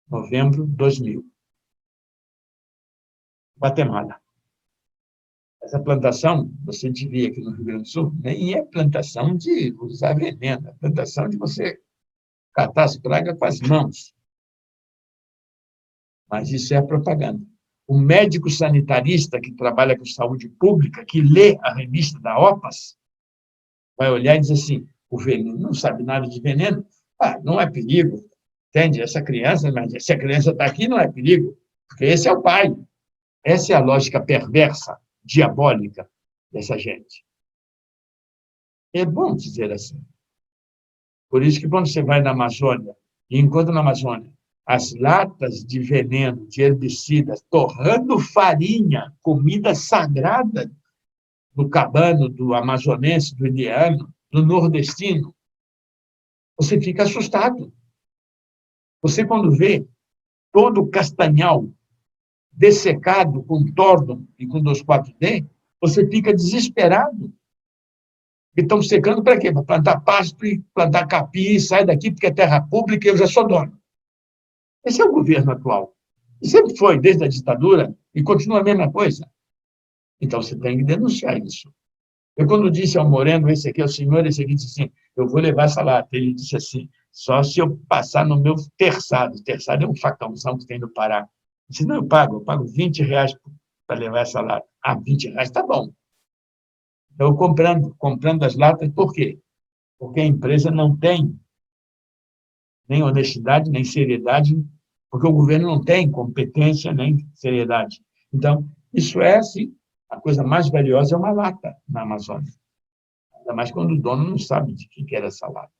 novembro de 2000. Guatemala. Essa plantação, você diria aqui no Rio Grande do Sul, nem é plantação de usar veneno, é plantação de você catar as pragas com as mãos. Mas isso é a propaganda. O médico sanitarista que trabalha com saúde pública, que lê a revista da OPAS, vai olhar e dizer assim, o veneno não sabe nada de veneno, não é perigo, entende? Essa criança, mas se a criança está aqui, não é perigo, porque esse é o pai. Essa é a lógica perversa, diabólica dessa gente. É bom dizer assim. Por isso que quando você vai na Amazônia, e encontra na Amazônia as latas de veneno, de herbicidas, torrando farinha, comida sagrada do cabano, do amazonense, do indiano, do nordestino, você fica assustado. Você, quando vê todo castanhal, dessecado com Tordon e com 2,4-D, você fica desesperado. Estão secando para quê? Para plantar pasto, plantar capim, sai daqui porque é terra pública e eu já sou dono. Esse é o governo atual. E sempre foi, desde a ditadura, e continua a mesma coisa. Então, você tem que denunciar isso. Eu, quando disse ao Moreno, esse aqui é o senhor, esse aqui disse assim, eu vou levar essa lata. Ele disse assim, só se eu passar no meu terçado. Terçado é um facãozão que tem no Pará. Eu disse, não, eu pago R$20 para levar essa lata. Ah, R$20, tá bom. Eu comprando as latas, por quê? Porque a empresa não tem nem honestidade, nem seriedade, porque o governo não tem competência nem seriedade. Então, isso é, assim, a coisa mais valiosa é uma lata na Amazônia. Ainda mais quando o dono não sabe de que era essa lata.